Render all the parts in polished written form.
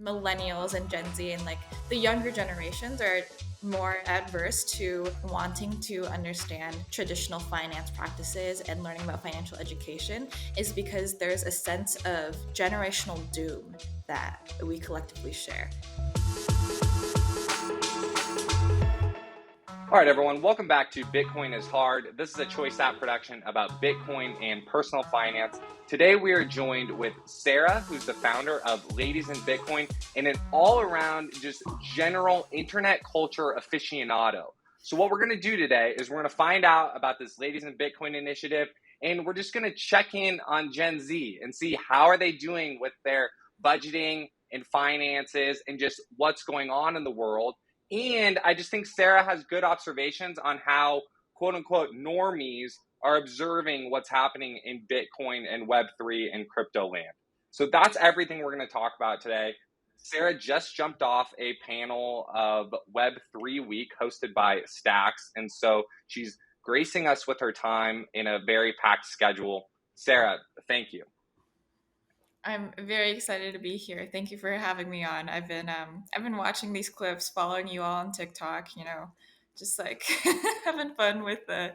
millennials and Gen Z and like the younger generations are more adverse to wanting to understand traditional finance practices and learning about financial education is because there's a sense of generational doom that we collectively share. All right, everyone, welcome back to Bitcoin is Hard. This is a Choice App production about Bitcoin and personal finance. Today, we are joined with Sarah, who's the founder of Ladies in Bitcoin and an all-around, just general internet culture aficionado. So what we're going to do today is we're going to find out about this Ladies in Bitcoin initiative, and we're just going to check in on Gen Z and see how are they doing with their budgeting and finances and just what's going on in the world. And I just think Sarah has good observations on how, quote unquote, normies are observing what's happening in Bitcoin and Web3 and crypto land. So that's everything we're going to talk about today. Sarah just jumped off a panel of Web3 Week hosted by Stacks. And so she's gracing us with her time in a very packed schedule. Sarah, thank you. I'm very excited to be here. Thank you for having me on. I've been watching these clips, following you all on TikTok. Just like having fun with the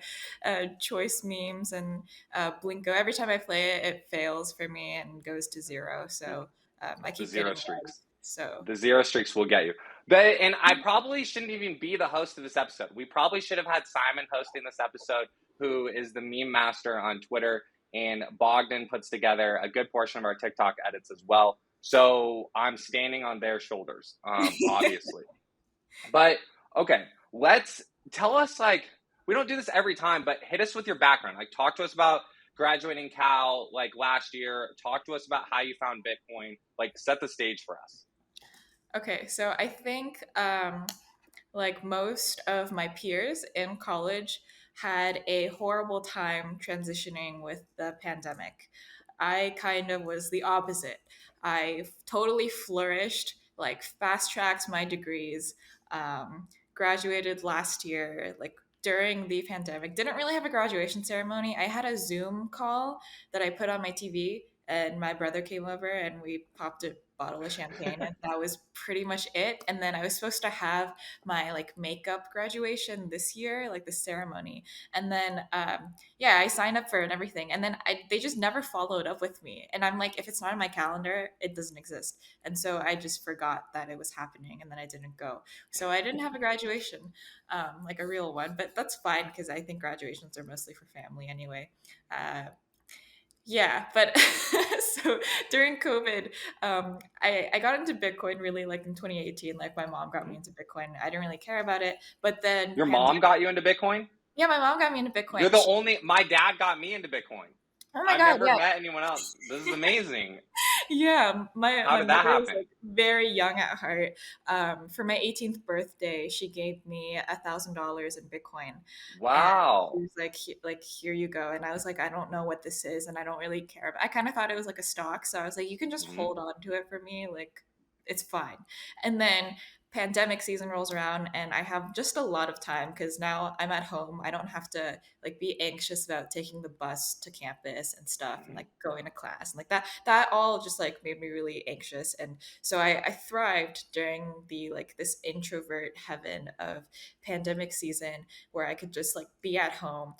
choice memes and Blinko. Every time I play it, it fails for me and goes to zero. So I The keep zero getting red. streaks. So The zero streaks will get you. And I probably shouldn't even be the host of this episode. We probably should have had Simon hosting this episode, who is the meme master on Twitter. And Bogdan puts together a good portion of our TikTok edits as well. So I'm standing on their shoulders, obviously. But okay, let's tell us, like, we don't do this every time, but hit us with your background. Like, talk to us about graduating Cal like last year. Talk to us about how you found Bitcoin. Like, set the stage for us. okay, so I think like most of my peers in college had a horrible time transitioning with the pandemic. I kind of was the opposite. I totally flourished, like fast tracked my degrees, graduated last year, like during the pandemic. Didn't really have a graduation ceremony. I had a Zoom call that I put on my TV, and my brother came over and we popped a bottle of champagne, and that was pretty much it. And then I was supposed to have my like makeup graduation this year, like the ceremony. And then yeah, I signed up for it and everything. And then they just never followed up with me. And I'm like, if it's not in my calendar, it doesn't exist. And so I just forgot that it was happening, and then I didn't go. So I didn't have a graduation, like a real one, but that's fine because I think graduations are mostly for family anyway. Uh, yeah, but so during COVID, I got into Bitcoin really like in 2018. Like my mom got me into Bitcoin. I didn't really care about it, but then Your mom pandemic. got you into Bitcoin? Yeah, my mom got me into You're Bitcoin. the only, my dad got me into Bitcoin. Oh my I've god, never yeah, met anyone else. This is amazing. yeah. My How my did that mother is happen? like very young at heart. For my 18th birthday, she gave me $1,000 in Bitcoin, and she Wow. was like, like here you go. And I was like, I don't know what this is, and I don't really care. But I kind of thought it was like a stock, so I was like, you can just Mm-hmm. hold on to it for me, like it's fine. And then pandemic season rolls around, and I have just a lot of time because now I'm at home. I don't have to like be anxious about taking the bus to campus and stuff, and Mm-hmm. like going to class and like that all just like made me really anxious. And so I thrived during the like this introvert heaven of pandemic season where I could just like be at home,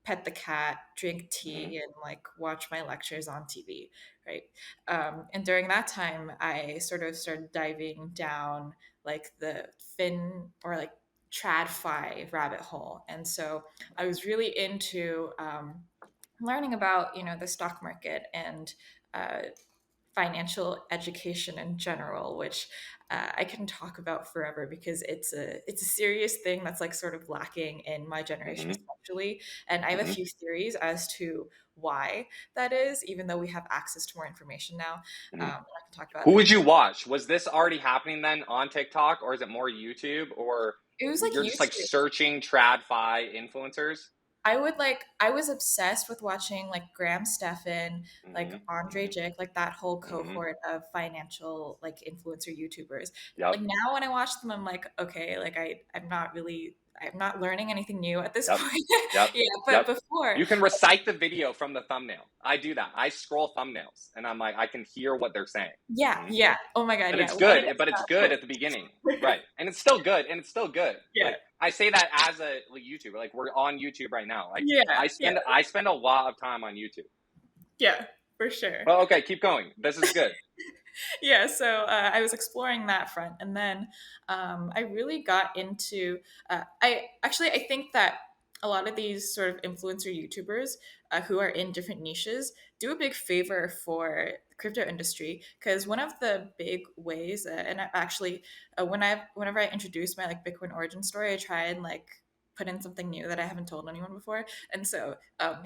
pet the cat, drink Mm-hmm. tea, and like watch my lectures on TV, right? And during that time, I sort of started diving down like the fin or like TradFi rabbit hole. And so I was really into learning about, the stock market and uh, financial education in general, which I can talk about forever because it's a serious thing that's like sort of lacking in my generation, Mm-hmm. especially. And I have a Mm-hmm. few theories as to why that is, even though we have access to more information now. Mm-hmm. I can talk about Who it. would you watch? Was this already happening then on TikTok, or is it more YouTube, or It was like you're just like YouTube. searching TradFi influencers? I was obsessed with watching like Graham Stephan, like Mm-hmm. Andre Mm-hmm. Jick, like that whole Mm-hmm. cohort of financial like influencer YouTubers. Yep. Like now when I watch them, I'm like, okay, like I'm not really I'm not learning anything new at this Yep. point. Yep. Yeah, but Yep. before, You can recite the video from the thumbnail. I do that. I scroll thumbnails and I'm like, I can hear what they're saying. yeah, Mhm. yeah. Oh my God, But yeah. it's When it good. gets But it's good at the beginning. Right. And it's still good. And it's still good. yeah, Like I say that as a like, YouTuber. Like we're on YouTube right now. Like yeah, I yeah, spend I spend a lot of time on YouTube. yeah, for sure. Well, okay, keep going. This is good. Yeah, so I was exploring that front, and then I really got into. I think that a lot of these sort of influencer YouTubers who are in different niches do a big favor for the crypto industry, because one of the big ways, and I actually, whenever I introduce my like Bitcoin origin story, I try and like put in something new that I haven't told anyone before. And so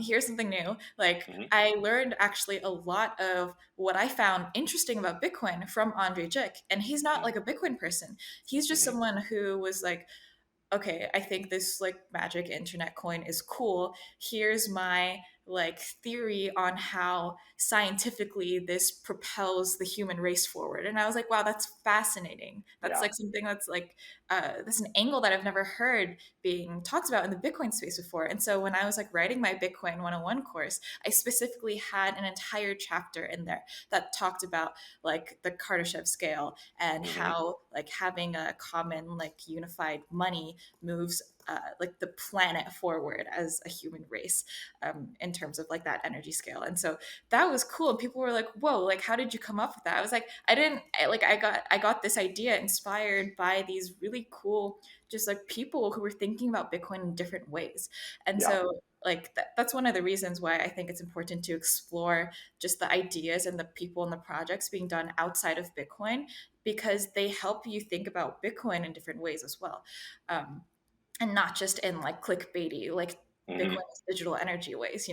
here's something new. Like Hmm. I learned actually a lot of what I found interesting about Bitcoin from Andre Jick. And he's not like a Bitcoin person. He's just Hmm. someone who was like, okay, I think this like magic internet coin is cool. Here's my like theory on how scientifically this propels the human race forward. And I was like, wow, that's fascinating. That's Yeah. like something that's like that's an angle that I've never heard being talked about in the Bitcoin space before. And so when I was like writing my Bitcoin 101 course, I specifically had an entire chapter in there that talked about like the Kardashev scale and Hmm. how like having a common like unified money moves like the planet forward as a human race in terms of like that energy scale. And so that was cool. And people were like, whoa, like how did you come up with that? I was like, I got this idea inspired by these really cool just like people who were thinking about Bitcoin in different ways. And Yeah. so like that's one of the reasons why I think it's important to explore just the ideas and the people and the projects being done outside of Bitcoin, because they help you think about Bitcoin in different ways as well. Um, and not just in like clickbaity, like Hmm. Bitcoin is digital energy ways,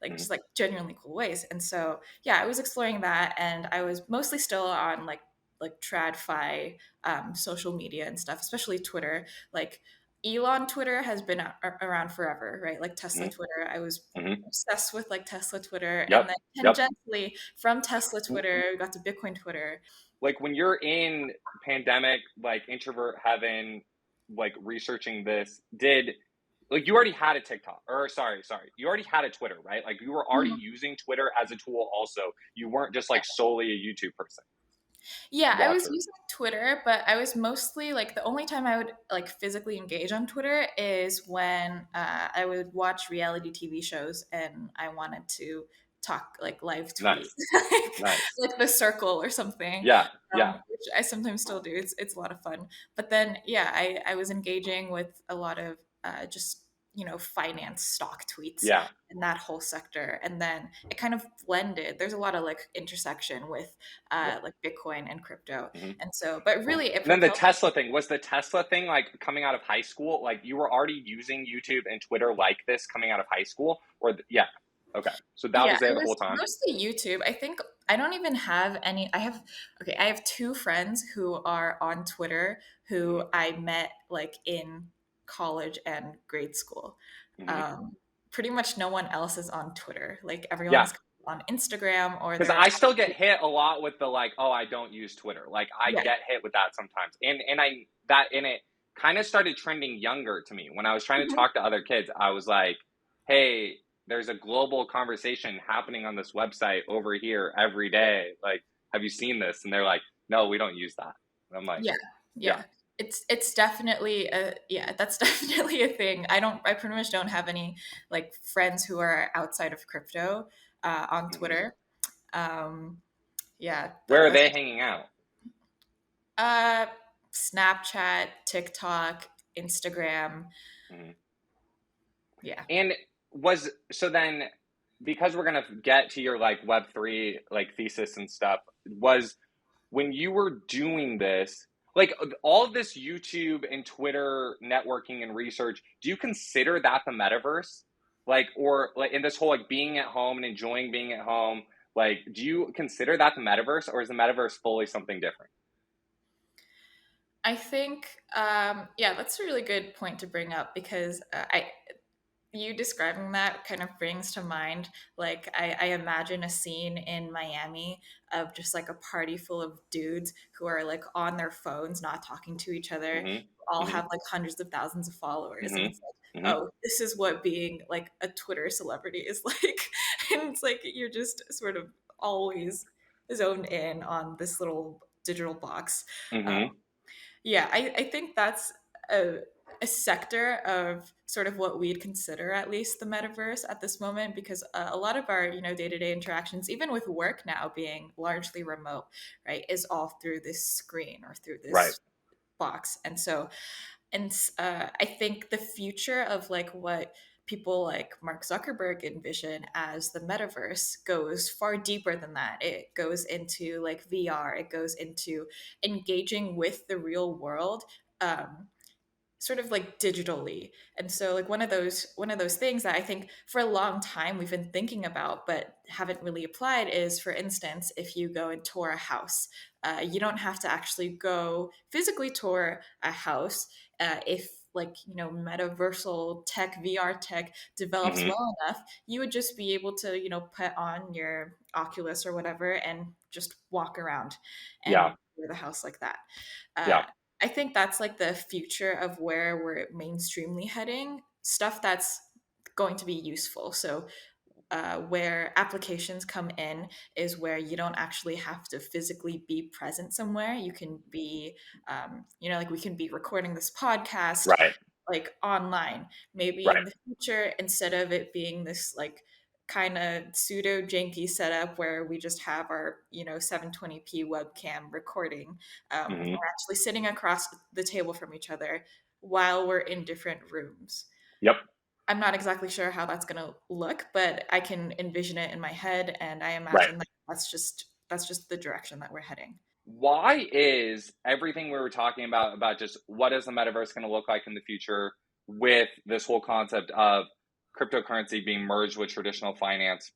like Hmm. just like genuinely cool ways. And so, yeah, I was exploring that, and I was mostly still on like TradFi, social media and stuff, especially Twitter. Like Elon Twitter has been around forever, right? Like Tesla Hmm. Twitter, I was Hmm. obsessed with like Tesla Twitter, and Yep. then Yep. tangentially from Tesla Twitter, we got to Bitcoin Twitter. Like when you're in pandemic, like introvert heaven, like researching this, did like you already had a TikTok or sorry, you already had a Twitter, right? Like you were already Mhm. using Twitter as a tool also. You weren't just like solely a YouTube person. Yeah, I was Gotcha. using Twitter, but I was mostly like the only time I would like physically engage on Twitter is when I would watch reality TV shows and I wanted to talk like live tweet, Nice. like, Nice. like The Circle or something, Yeah. Yeah. which I sometimes still do. It's a lot of fun. But then, yeah, I was engaging with a lot of just finance stock tweets Yeah. in that whole sector, and then it kind of blended. There's a lot of like intersection with like Bitcoin and crypto. Hmm. And so, but really it And then the propelled. Tesla thing, was the Tesla thing like coming out of high school? Like you were already using YouTube and Twitter like this coming out of high school? Yeah. Okay. So that Yeah, was there it the whole was time? mostly YouTube. I think I don't even have any. I have two friends who are on Twitter Hmm. who I met like in college and grade school. Hmm. Um, Pretty much no one else is on Twitter. Like Yeah. everyone's on Instagram or Because they're I still attached get to. hit a lot with the like, oh, I don't use Twitter. Like I Yeah. get hit with that sometimes. And it kind of started trending younger to me. When I was trying to Mhm. talk to other kids, I was like, hey, there's a global conversation happening on this website over here every day. Like, have you seen this? And they're like, no, we don't use that. And I'm like, Yeah, yeah. yeah. It's definitely a yeah, that's definitely a thing. I pretty much don't have any like friends who are outside of crypto on Hmm. Twitter. Um, yeah, Where are that's they hanging out? uh Snapchat, TikTok, Instagram. Hmm. Yeah. And so then, because we're gonna get to your like Web3 like thesis and stuff, was when you were doing this, like all of this YouTube and Twitter networking and research, do you consider that the metaverse? Like, or like in this whole like being at home and enjoying being at home, like, do you consider that the metaverse, or is the metaverse fully something different? I think yeah, that's a really good point to bring up because you describing that kind of brings to mind, like, I imagine a scene in Miami of just like a party full of dudes who are like on their phones, not talking to each other, Hmm. all Hmm. have like hundreds of thousands of followers. And Hmm. it's like, Hmm. oh, this is what being like a Twitter celebrity is like. And it's like you're just sort of always zoned in on this little digital box. Um, Hmm. yeah, I think that's a, a sector of sort of what we'd consider at least the metaverse at this moment, because a lot of our day-to-day interactions, even with work now being largely remote, right, is all through this screen or through Right. this box. And so, I think the future of like what people like Mark Zuckerberg envision as the metaverse goes far deeper than that. It goes into like VR, it goes into engaging with the real world. Sort of like digitally. And so like one of those things that I think for a long time we've been thinking about but haven't really applied is, for instance, if you go and tour a house, you don't have to actually go physically tour a house. If like metaversal tech, VR tech develops Hmm. well enough, you would just be able to put on your Oculus or whatever and just walk around and Yeah. tour the house like that. uh, Yeah. I think that's like the future of where we're mainstreamly heading, stuff that's going to be useful. So, where applications come in is where you don't actually have to physically be present somewhere. You can be, like we can be recording this podcast Right. like online. Maybe Right. in the future, instead of it being this like kind of pseudo janky setup where we just have our 720p webcam recording, Hmm. we're actually sitting across the table from each other while we're in different rooms. Yep. I'm not exactly sure how that's going to look, but I can envision it in my head, and I Right. imagine that that's just the direction that we're heading. Why is everything we were talking about just what is the metaverse going to look like in the future, with this whole concept of cryptocurrency being merged with traditional finance,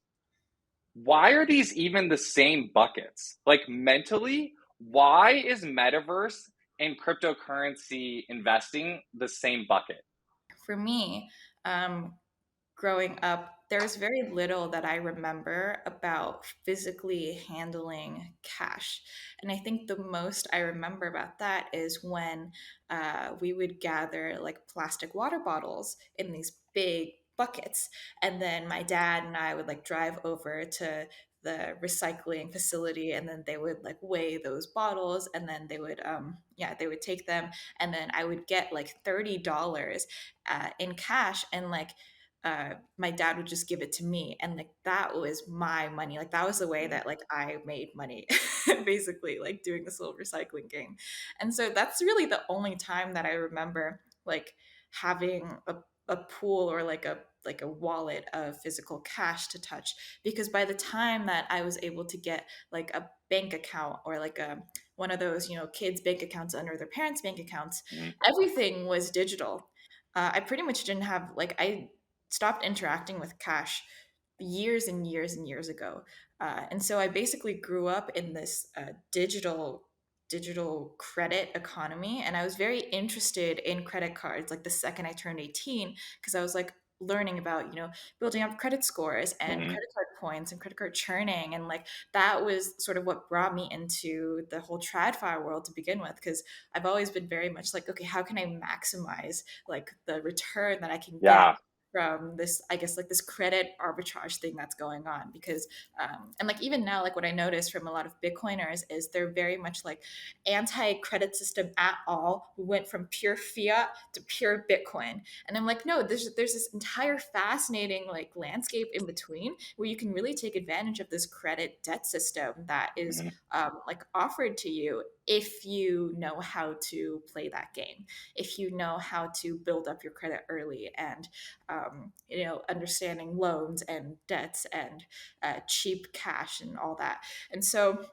why are these even the same buckets? Like, mentally, why is metaverse and cryptocurrency investing the same bucket? For me, um, growing up, there's very little that I remember about physically handling cash. And I think the most I remember about that is when we would gather like plastic water bottles in these big buckets. And then my dad and I would like drive over to the recycling facility, and then they would like weigh those bottles, and then they would take them, and then I would get like $30 in cash. And like my dad would just give it to me, and like that was my money. Like that was the way Mhm. that like I made money, basically, like doing this little recycling game. And so that's really the only time that I remember like having a pool or like a wallet of physical cash to touch, because by the time that I was able to get like a bank account or like a one of those kids bank accounts under their parents bank accounts, Mhm. everything was digital. I pretty much didn't have like I stopped interacting with cash years and years and years ago. And so I basically grew up in this digital credit economy, and I was very interested in credit cards like the second I turned 18, because I was like learning about building up credit scores and Mhm. credit card points and credit card churning, and like that was sort of what brought me into the whole tradfi world to begin with, because I've always been very much like, okay, how can I maximize like the return that I can get Yeah. from this, I guess, like this credit arbitrage thing that's going on. Because and like even now, like what I notice from a lot of bitcoiners is they're very much like anti-credit system at all. We went from pure fiat to pure bitcoin, and I'm like, no, there's this entire fascinating like landscape in between where you can really take advantage of this credit debt system that is Mhm. like offered to you if you know how to play that game, if you know how to build up your credit early, and understanding loans and debts and cheap cash and all that. And so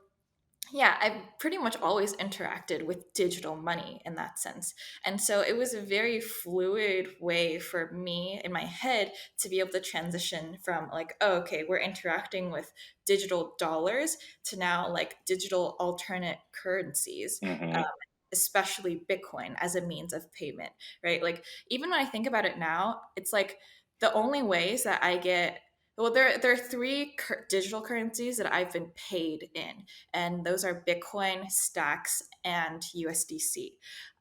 yeah, I've pretty much always interacted with digital money in that sense. And so it was a very fluid way for me in my head to be able to transition from like, oh, okay, we're interacting with digital dollars to now like digital alternate currencies, um, Mhm. especially Bitcoin as a means of payment, right? Like, even when I think about it now, it's like the only ways that I get, well, there are three digital currencies that I've been paid in, and those are Bitcoin, Stacks, and USDC.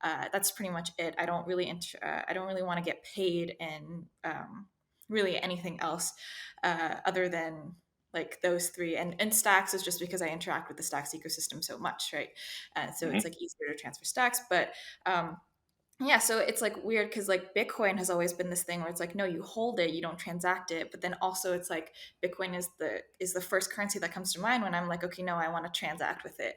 That's pretty much it. I don't really want to get paid in really anything else other than like those three. And Stacks is just because I interact with the Stacks ecosystem so much, right? So it's Hmm. like easier to transfer Stacks, but um, yeah, so it's like weird because like Bitcoin has always been this thing where it's like no, you hold it, you don't transact it, but then also it's like Bitcoin is the first currency that comes to mind when I'm like okay, no, I want to transact with it.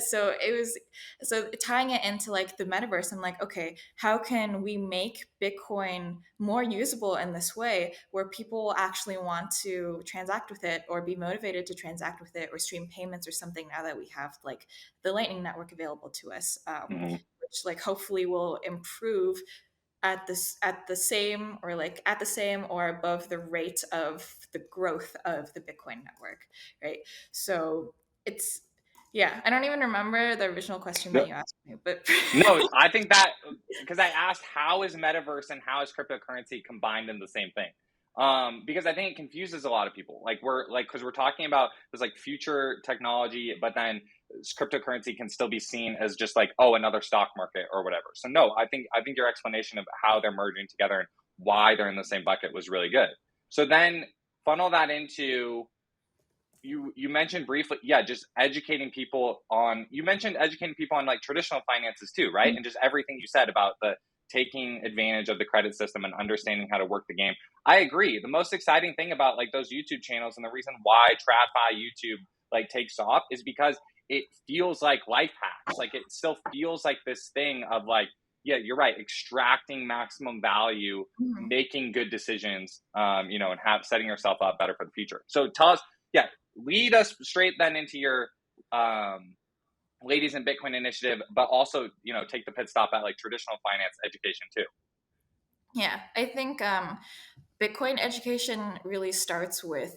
So it was so tying it into like the metaverse. I'm like okay, how can we make Bitcoin more usable in this way where people actually want to transact with it or be motivated to transact with it or stream payments or something now that we have like the Lightning Network available to us. Hmm. Which like hopefully will improve at the same or like at the same or above the rate of the growth of the Bitcoin network, right? So it's yeah, I don't even remember the original question that you asked me, but No, I think that because I asked how is metaverse and how is cryptocurrency combined in the same thing. Because I think it confuses a lot of people. Like we're like because we're talking about this like future technology, but then cryptocurrency can still be seen as just like oh another stock market or whatever. So no, I think your explanation of how they're merging together and why they're in the same bucket was really good. So then funnel that into you mentioned briefly, yeah, just educating people on you mentioned educating people on like traditional finances too, right? And just everything you said about the taking advantage of the credit system and understanding how to work the game. I agree. The most exciting thing about like those YouTube channels and the reason why TradFi YouTube like takes off is because it feels like life hacks. Like it still feels like this thing of like, yeah, you're right, extracting maximum value, Mhm. making good decisions, and have setting yourself up better for the future. So tell us, yeah, lead us straight then into your um, ladies in Bitcoin initiative, but also take the pit stop at like traditional finance education too. Yeah, I think Bitcoin education really starts with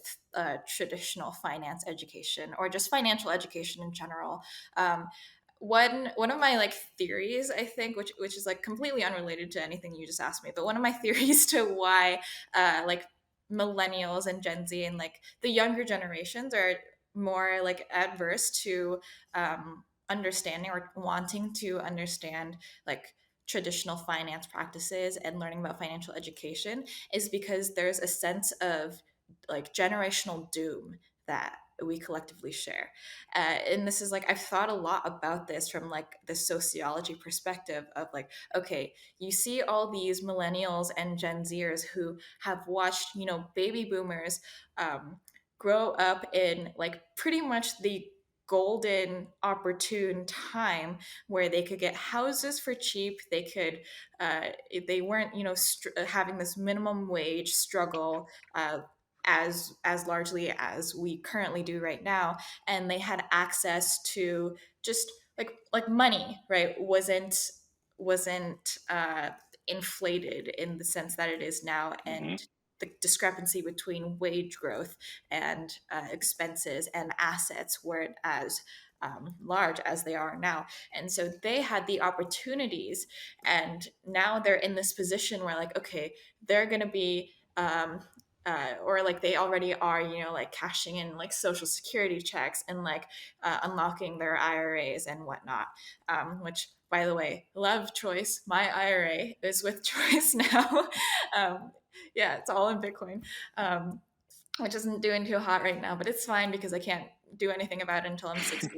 traditional finance education or just financial education in general. Um, one of my like theories, I think, which is like completely unrelated to anything you just asked me, but one of my theories to why like millennials and Gen Z and like the younger generations are more like adverse to understanding or wanting to understand like traditional finance practices and learning about financial education is because there's a sense of like generational doom that we collectively share. And this is like, I've thought a lot about this from like the sociology perspective of like, okay, you see all these millennials and Gen Zers who have watched, baby boomers grow up in like pretty much the golden opportune time where they could get houses for cheap. They could uh, they weren't having this minimum wage struggle as largely as we currently do right now, and they had access to just like money, right? Wasn't inflated in the sense that it is now, Mm-hmm. and the discrepancy between wage growth and expenses and assets weren't as large as they are now. And so they had the opportunities, and now they're in this position where, like, okay, they're going to be. Or like they already are, like cashing in like social security checks and like unlocking their IRAs and whatnot. Which, by the way, love Choice. My IRA is with Choice now. um, yeah, it's all in Bitcoin, which isn't doing too hot right now, but it's fine because I can't do anything about it until I'm 60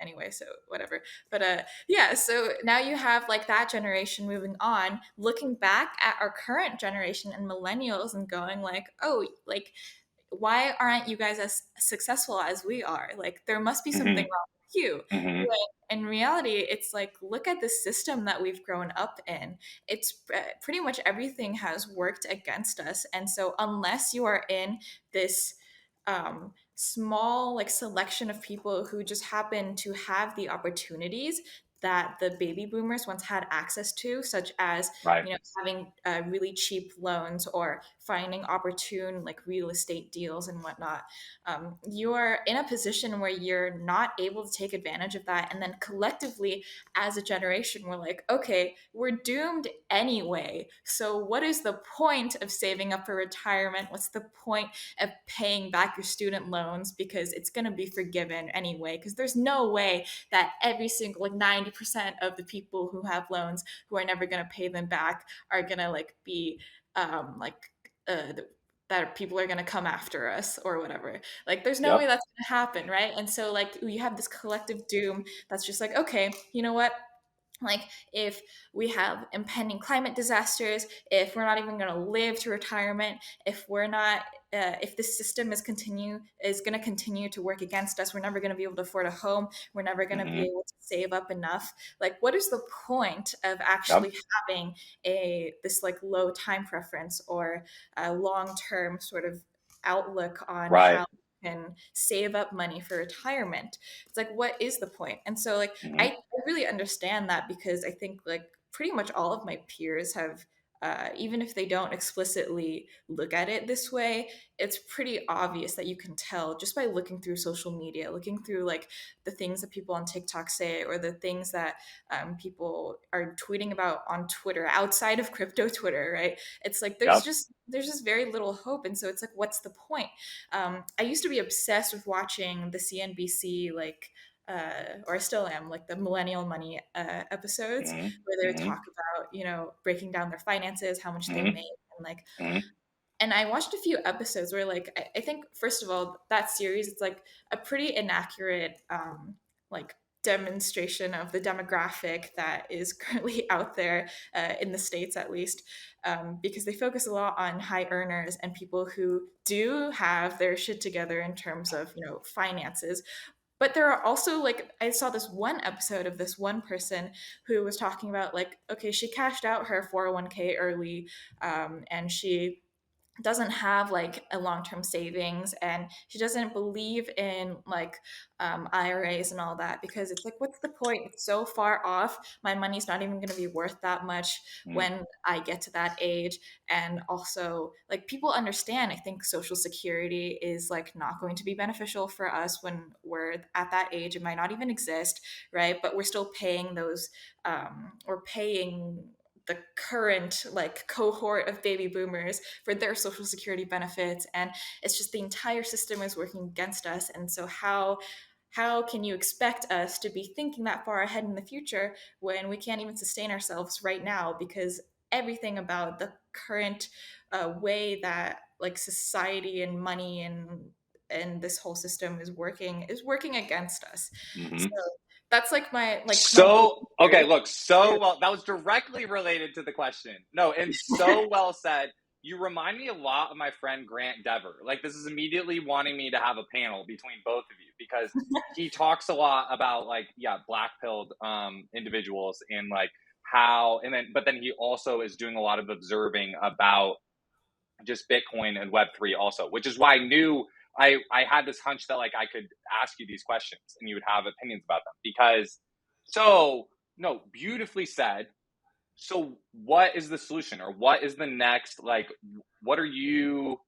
anyway, so whatever. But yeah, so now you have like that generation moving on, looking back at our current generation and millennials and going like, oh, like why aren't you guys as successful as we are? Like, there must be something Mm-hmm. wrong with you. Mm-hmm. When in reality, it's like, look at the system that we've grown up in. It's pretty much everything has worked against us. And so, unless you are in this small, like, selection of people who just happen to have the opportunities, that the baby boomers once had access to, such as Right. having really cheap loans or finding opportune like real estate deals and whatnot. You're in a position where you're not able to take advantage of that, and then collectively as a generation we're like, okay, we're doomed anyway, so what is the point of saving up for retirement? What's the point of paying back your student loans, because it's going to be forgiven anyway, because there's no way that every single like 90% of the people who have loans who are never going to pay them back are going to like be like that people are going to come after us or whatever. Like there's no way Yep. that's going to happen, right? And so like you have this collective doom that's just like, okay, you know what, like if we have impending climate disasters, if we're not even going to live to retirement, if we're not if this system is going to continue to work against us, we're never going to be able to afford a home, we're never going to be Hmm. able to save up enough. Like what is the point of Yep. actually having a this like low time preference or a long term sort of outlook on Right. how you can save up money for retirement? It's like, what is the point? And so like Hmm. I really understand that, because I think like pretty much all of my peers have, even if they don't explicitly look at it this way, it's pretty obvious that you can tell just by looking through social media, looking through like the things that people on TikTok say or the things that people are tweeting about on Twitter outside of crypto Twitter, right? It's like Yep. there's just very little hope, and so it's like, what's the point? I used to be obsessed with watching the CNBC like or I still am, like the millennial money episodes Hmm. where they would Hmm. talk about, breaking down their finances, how much they make, Hmm. and like, Hmm. and I watched a few episodes where like I think first of all that series, it's like a pretty inaccurate like demonstration of the demographic that is currently out there in the States at least, because they focus a lot on high earners and people who do have their shit together in terms of finances. But there are also like, I saw this one episode of this one person who was talking about like, okay, she cashed out her 401k early, and she doesn't have like a long-term savings, and she doesn't believe in like IRAs and all that, because it's like, what's the point? It's so far off, my money's not even going to be worth that much Hmm. when I get to that age. And also like people understand, I think social security is like not going to be beneficial for us when we're at that age, it might not even exist, right? But we're still paying those, or paying the current like cohort of baby boomers for their social security benefits, and it's just the entire system is working against us. And so how can you expect us to be thinking that far ahead in the future when we can't even sustain ourselves right now, because everything about the current way that like society and money and this whole system is working against us. So Hmm. that's like my big So, okay, fear. look, so well, that was directly related to the question. No, and so well said. You remind me a lot of my friend Grant Dever. Like, this is immediately wanting me to have a panel between both of you because he talks a lot about, like, yeah, black pilled individuals and like how, and then, but then he also is doing a lot of observing about just Bitcoin and Web3 also, which is why I knew I had this hunch that like I could ask you these questions and you would have opinions about them because so no, beautifully said. So what is the solution or what is the next like what are you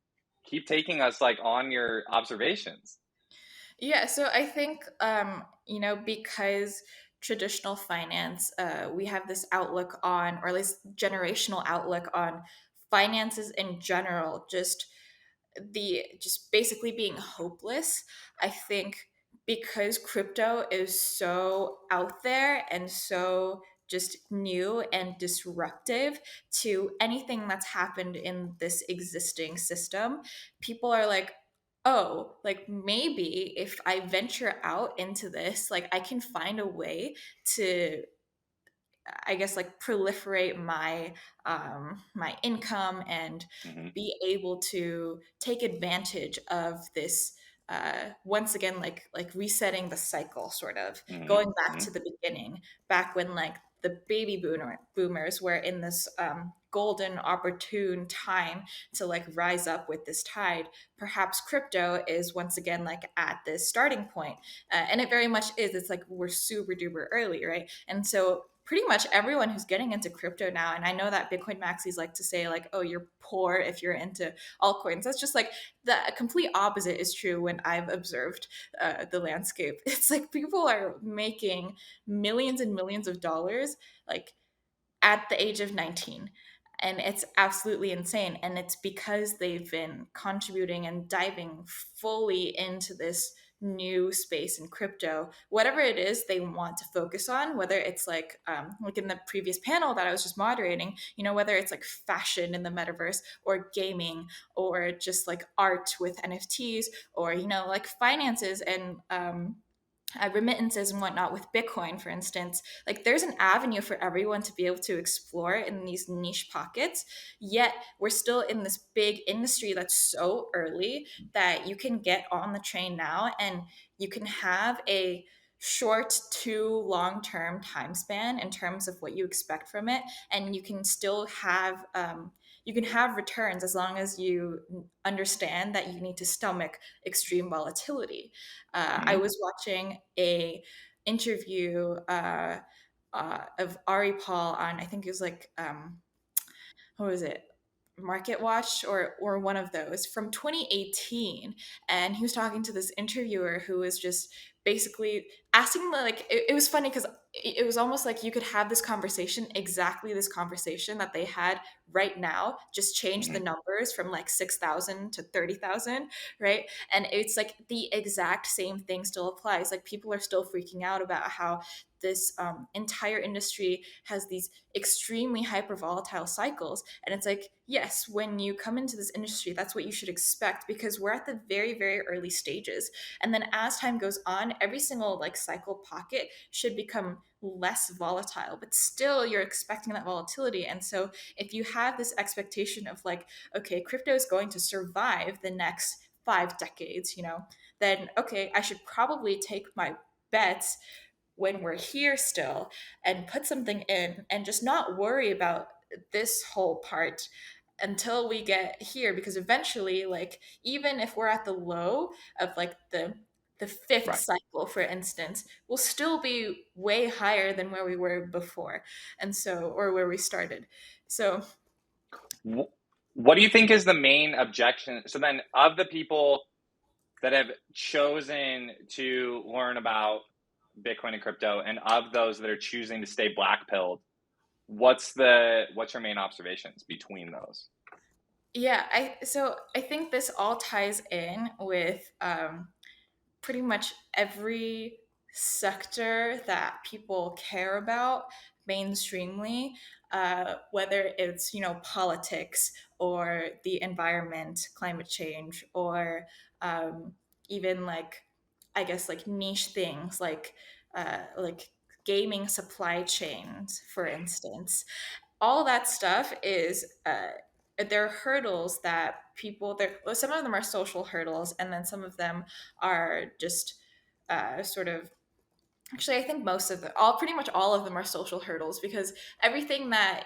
keep taking us like on your observations? Yeah, so I think because traditional finance, we have this outlook on, or at least generational outlook on finances in general, just basically being hopeless. I think because crypto is so out there and so just new and disruptive to anything that's happened in this existing system, people are like, oh, like maybe if I venture out into this, like I can find a way to, I guess, like proliferate my income and Mm-hmm. be able to take advantage of this, once again, like resetting the cycle, sort of going back Mm-hmm. to the beginning, back when like the boomers were in this golden opportune time to like rise up with this tide. Perhaps crypto is once again like at this starting point, and it very much is. It's like we're super duper early, right? And so pretty much everyone who's getting into crypto now, and I know that Bitcoin maxis like to say like, oh, you're poor if you're into altcoins. That's just like the complete opposite is true when I've observed the landscape. It's like people are making millions and millions of dollars like at the age of 19. And it's absolutely insane. And it's because they've been contributing and diving fully into this new space in crypto, whatever it is they want to focus on, whether it's like in the previous panel that I was just moderating, you know, whether it's like fashion in the metaverse or gaming or just like art with NFTs or, you know, like finances and remittances and whatnot with Bitcoin, for instance, like there's an avenue for everyone to be able to explore in these niche pockets. Yet we're still in this big industry that's so early that you can get on the train now and you can have a short to long term time span in terms of what you expect from it. And you can have returns as long as you understand that you need to stomach extreme volatility. I Mm-hmm. was watching a interview of Ari Paul on I think it was like what was it, Market Watch or one of those from 2018, and he was talking to this interviewer who was just basically asking like it was funny because it was almost like you could have this conversation, exactly this conversation that they had right now, just change the Mm-hmm. numbers from like 6,000 to 30,000, right? And it's like the exact same thing still applies. Like people are still freaking out about how this entire industry has these extremely hyper volatile cycles. And it's like, yes, when you come into this industry, that's what you should expect because we're at the very, very early stages. And then as time goes on, every single like cycle pocket should become less volatile, but still you're expecting that volatility. And so if you have this expectation of like, okay, crypto is going to survive the next 5 decades, you know, then okay, I should probably take my bets when we're here still and put something in and just not worry about this whole part until we get here, because eventually, like, even if we're at the low of like the fifth Right. cycle, for instance, we'll still be way higher than where we were before, and so, or where we started. So What do you think is the main objection? So then, of the people that have chosen to learn about Bitcoin and crypto, and of those that are choosing to stay black pilled, what's your main observations between those? yeah, I think this all ties in with pretty much every sector that people care about mainstreamly, whether it's, you know, politics or the environment, climate change, or even like, I guess, like niche things like gaming supply chains, for instance. All that stuff is there are hurdles that people there, well, some of them are social hurdles and then some of them are just sort of, actually I think most of them, all, pretty much all of them are social hurdles, because everything that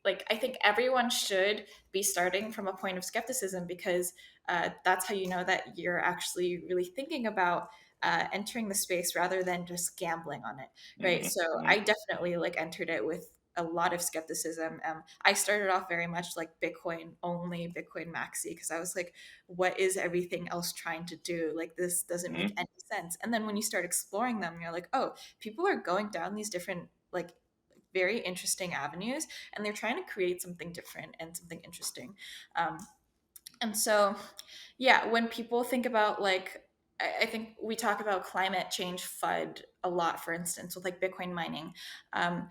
like, I think everyone should be starting from a point of skepticism, because that's how you know that you're actually really thinking about entering the space rather than just gambling on it, right? So Mm-hmm. I definitely like entered it with a lot of skepticism. I started off very much like Bitcoin only, Bitcoin maxi, because I was like, what is everything else trying to do? Like, this doesn't make Mm-hmm. any sense. And then when you start exploring them, you're like, oh, people are going down these different, like, very interesting avenues, and they're trying to create something different and something interesting. Um, and so, yeah, when people think about like, I think we talk about climate change FUD a lot, for instance, with like Bitcoin mining. Um,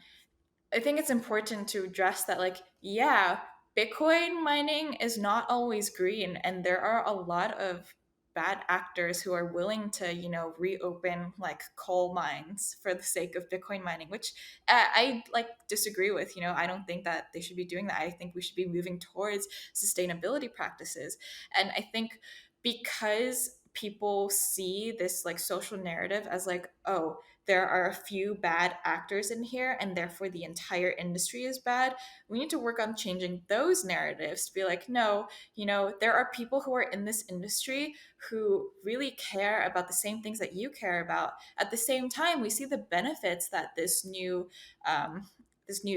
I think it's important to address that, like, yeah, Bitcoin mining is not always green, and there are a lot of bad actors who are willing to, you know, reopen like coal mines for the sake of Bitcoin mining, which I like disagree with. You know, I don't think that they should be doing that. I think we should be moving towards sustainability practices, and I think because people see this like social narrative as like, oh, there are a few bad actors in here and therefore the entire industry is bad. We need to work on changing those narratives to be like, no, there are people who are in this industry who really care about the same things that you care about. At the same time, we see the benefits that this new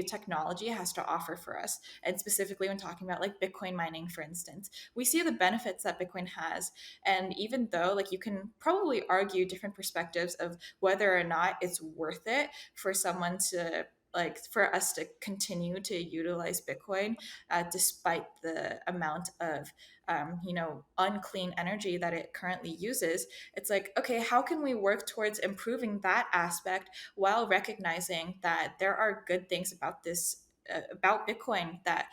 technology has to offer for us. And specifically when talking about like Bitcoin mining, for instance, we see the benefits that Bitcoin has. And even though like you can probably argue different perspectives of whether or not it's worth it for someone to like for us to continue to utilize Bitcoin, despite the amount of unclean energy that it currently uses. It's like, okay, how can we work towards improving that aspect while recognizing that there are good things about this about Bitcoin that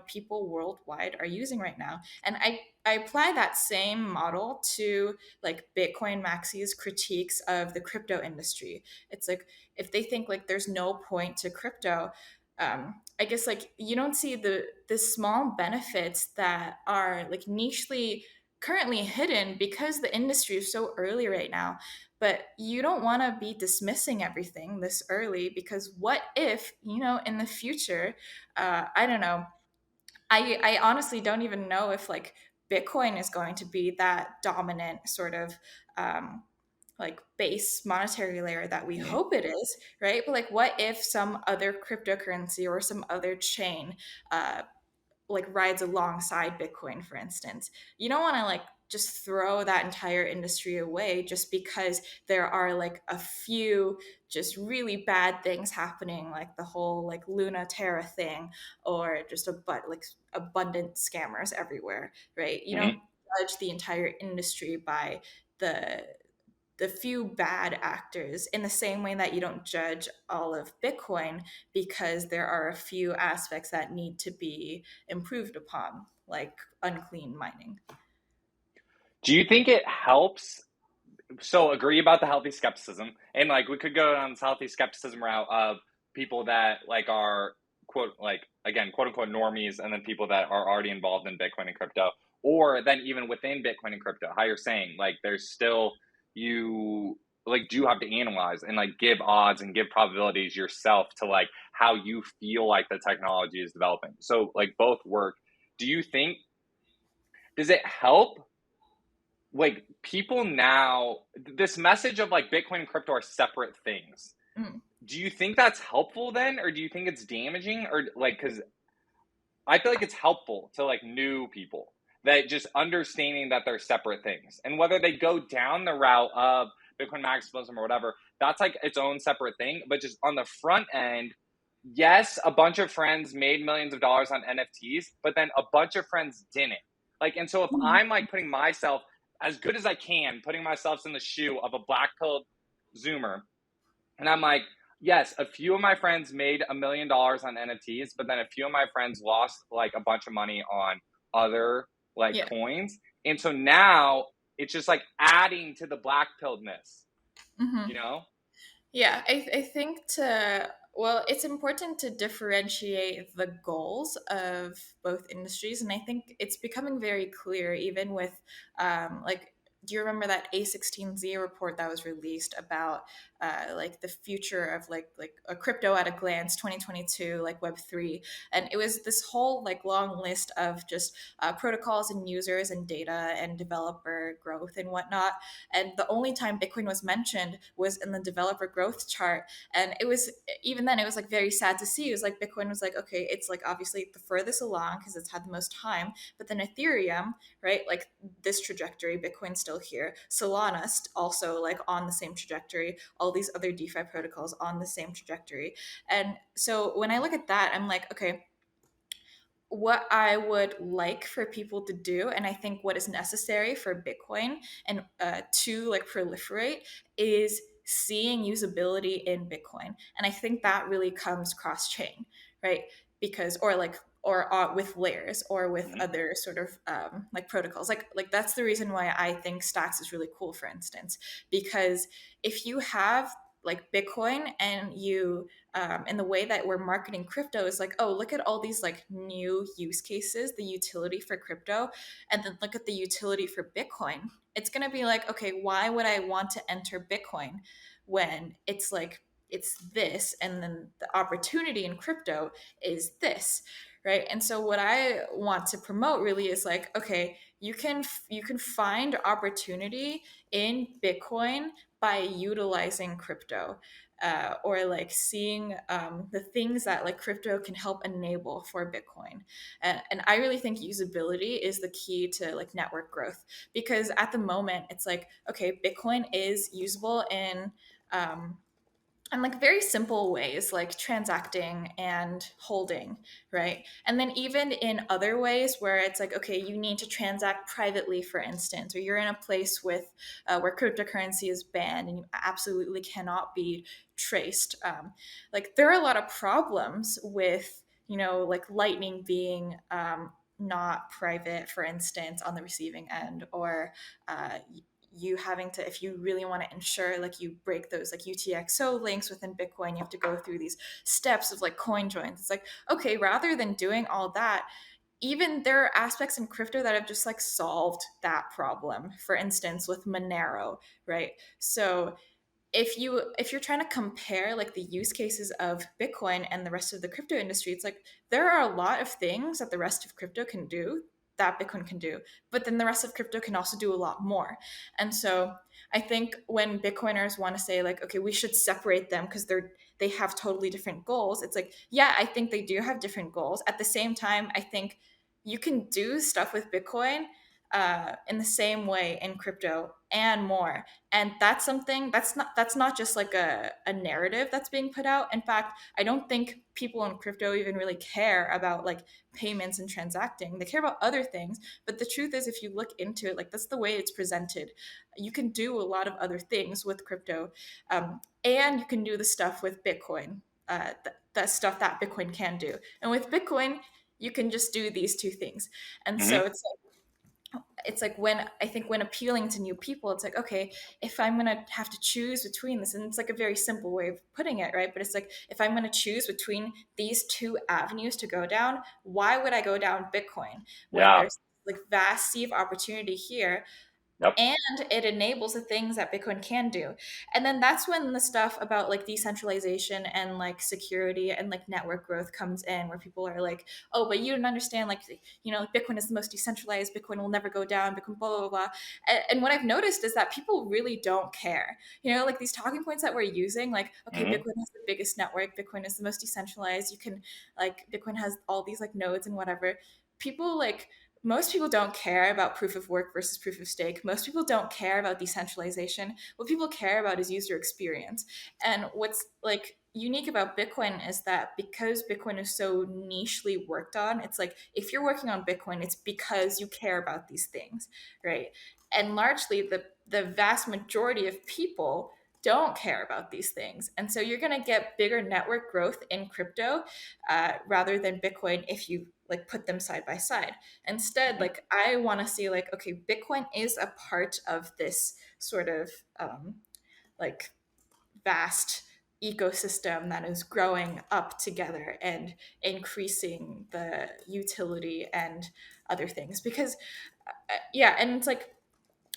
people worldwide are using right now. And I apply that same model to like Bitcoin Maxi's critiques of the crypto industry. It's like if they think like there's no point to crypto, I guess like you don't see the small benefits that are like nichely currently hidden because the industry is so early right now. But you don't want to be dismissing everything this early because what if in the future, I don't know, I honestly don't even know if like Bitcoin is going to be that dominant sort of like base monetary layer that we Mhm. hope it is, right? But like, what if some other cryptocurrency or some other chain uh, like rides alongside Bitcoin, for instance? You don't want to like just throw that entire industry away just because there are like a few just really bad things happening, like the whole like Luna Terra thing, or just like abundant scammers everywhere, right? You don't Mhm. judge the entire industry by the the few bad actors in the same way that you don't judge all of Bitcoin because there are a few aspects that need to be improved upon, like unclean mining. Do you think it helps? So agree about the healthy skepticism, and like we could go down this healthy skepticism route of people that like are quote like again quote unquote normies, and then people that are already involved in Bitcoin and crypto, or then even within Bitcoin and crypto, how you're saying like there's still you like do have to analyze and like give odds and give probabilities yourself to like how you feel like the technology is developing. So like both work. Do you think does it help like people now this message of like Bitcoin and crypto are separate things? Mm. Do you think that's helpful then, or do you think it's damaging, or like because I feel like it's helpful to like new people that just understanding that they're separate things, and whether they go down the route of Bitcoin maximalism or whatever, that's like its own separate thing. But just on the front end, yes, a bunch of friends made millions of dollars on NFTs, but then a bunch of friends didn't. Like, and so if I'm like putting myself as good as I can, putting myself in the shoe of a black pilled Zoomer, and I'm like, yes, a few of my friends made $1 million on NFTs, but then a few of my friends lost like a bunch of money on other like Yeah. coins. And so now it's just like adding to the black pilledness, you Hmm. know? Yeah, I think well, it's important to differentiate the goals of both industries. And I think it's becoming very clear, even with like, do you remember that A16Z report that was released about like the future of like a crypto at a glance 2022, like Web3? And it was this whole like long list of just protocols and users and data and developer growth and whatnot. And the only time Bitcoin was mentioned was in the developer growth chart. And it was, even then, it was like very sad to see. It was like Bitcoin was like, okay, it's like obviously the furthest along because it's had the most time. But then Ethereum, right? Like this trajectory, Bitcoin's still here. Solana also like on the same trajectory. All these other DeFi protocols on the same trajectory. And so when I look at that, I'm like, okay, what I would like for people to do, and I think what is necessary for Bitcoin and to like proliferate, is seeing usability in Bitcoin, and I think that really comes cross chain, right? Because or with layers or with Mm-hmm. other sort of like protocols, like that's the reason why I think Stacks is really cool, for instance, because if you have like Bitcoin and you and the way that we're marketing crypto is like, oh, look at all these like new use cases, the utility for crypto, and then look at the utility for Bitcoin. It's going to be like, okay, why would I want to enter Bitcoin? when it's like it's this, and then the opportunity in crypto is this, right? And so what I want to promote really is like, okay, you can find opportunity in Bitcoin by utilizing crypto, or like seeing the things that like crypto can help enable for Bitcoin. And I really think usability is the key to like network growth, because at the moment it's like, okay, Bitcoin is usable um, in like very simple ways like transacting and holding, right? And then even in other ways where it's like, okay, you need to transact privately, for instance, or you're in a place with where cryptocurrency is banned and you absolutely cannot be traced. Like there are a lot of problems with, like lightning being not private, for instance, on the receiving end, or uh, you having to, if you really want to ensure like you break those like UTXO links within Bitcoin, you have to go through these steps of like coin joins. It's like, okay, rather than doing all that, even there are aspects in crypto that have just like solved that problem, for instance with Monero, right? So if you're trying to compare like the use cases of Bitcoin and the rest of the crypto industry, it's like there are a lot of things that the rest of crypto can do that Bitcoin can do, but then the rest of crypto can also do a lot more. And so I think when Bitcoiners want to say like, okay, we should separate them because they have totally different goals, it's like, yeah, I think they do have different goals. At the same time, I think you can do stuff with Bitcoin in the same way in crypto and more. And that's something that's not just like a narrative that's being put out. In fact, I don't think people in crypto even really care about like payments and transacting. They care about other things, but the truth is if you look into it, like that's the way it's presented. You can do a lot of other things with crypto, and you can do the stuff with Bitcoin, the stuff that Bitcoin can do. And with Bitcoin you can just do these two things. And so Hmm. it's like when I think when appealing to new people, it's like, okay, if I'm gonna have to choose between this, and it's like a very simple way of putting it, right? But it's like, if I'm gonna choose between these two avenues to go down, why would I go down Bitcoin when Yeah. there's like vast sea of opportunity here, Yep. and it enables the things that Bitcoin can do. And then that's when the stuff about like decentralization and like security and like network growth comes in, where people are like, oh, but you don't understand, like, Bitcoin is the most decentralized, Bitcoin will never go down, Bitcoin, blah, blah, blah. And what I've noticed is that people really don't care. Like these talking points that we're using, like, okay, Hmm. Bitcoin has the biggest network, Bitcoin is the most decentralized, you can, like, Bitcoin has all these like nodes and whatever. People like, most people don't care about proof of work versus proof of stake. Most people don't care about decentralization. What people care about is user experience. And what's like unique about Bitcoin is that because Bitcoin is so nichely worked on, it's like if you're working on Bitcoin, it's because you care about these things, right? And largely the vast majority of people don't care about these things. And so you're going to get bigger network growth in crypto, rather than Bitcoin if you like put them side by side. Instead, Hmm. like I want to see like, okay, Bitcoin is a part of this sort of like vast ecosystem that is growing up together and increasing the utility and other things. Because yeah, and it's like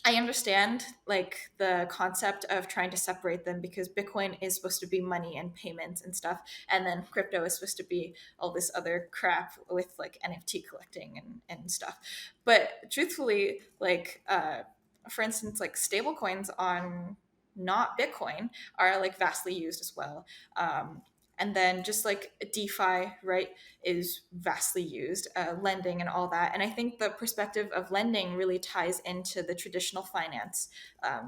I understand like the concept of trying to separate them, because Bitcoin is supposed to be money and payments and stuff, and then crypto is supposed to be all this other crap with like NFT collecting and stuff. But truthfully, like for instance, like stable coins on not Bitcoin are like vastly used as well. And then just like DeFi, right, is vastly used, lending and all that. And I think the perspective of lending really ties into the traditional finance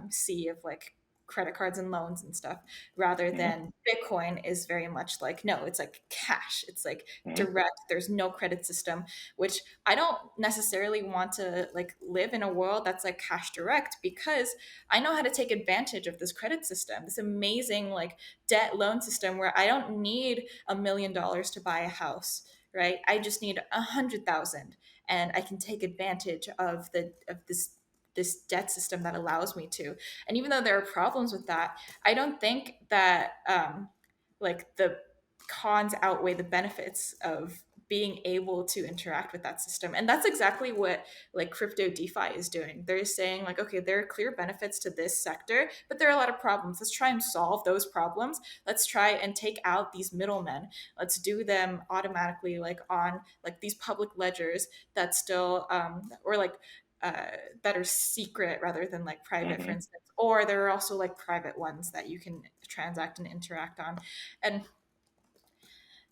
sea of like credit cards and loans and stuff, rather Hmm. than Bitcoin is very much like, no, it's like cash. It's like Hmm. direct. There's no credit system, which I don't necessarily want to like live in a world that's like cash direct, because I know how to take advantage of this credit system, this amazing like debt loan system where I don't need $1 million to buy a house, right? I just need 100,000, and I can take advantage of this debt system that allows me to. And even though there are problems with that, I don't think that like the cons outweigh the benefits of being able to interact with that system. And that's exactly what like crypto DeFi is doing. They're saying like, okay, there are clear benefits to this sector, but there are a lot of problems. Let's try and solve those problems. Let's try and take out these middlemen. Let's do them automatically, like on like these public ledgers that still or like that are secret rather than like private, for Hmm. instance. Or there are also like private ones that you can transact and interact on. And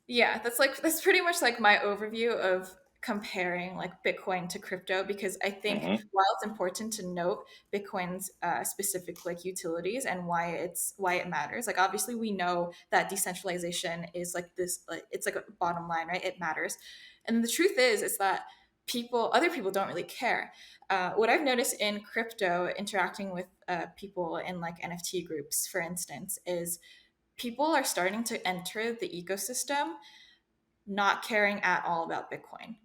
yeah, that's pretty much like my overview of comparing like Bitcoin to crypto, because I think Hmm. while it's important to note Bitcoin's specific like utilities and why it matters. Like obviously we know that decentralization is like this like it's like a bottom line, right? It matters, and the truth is that other people don't really care. What I've noticed in crypto, interacting with people in like NFT groups, for instance, is people are starting to enter the ecosystem not caring at all about Bitcoin.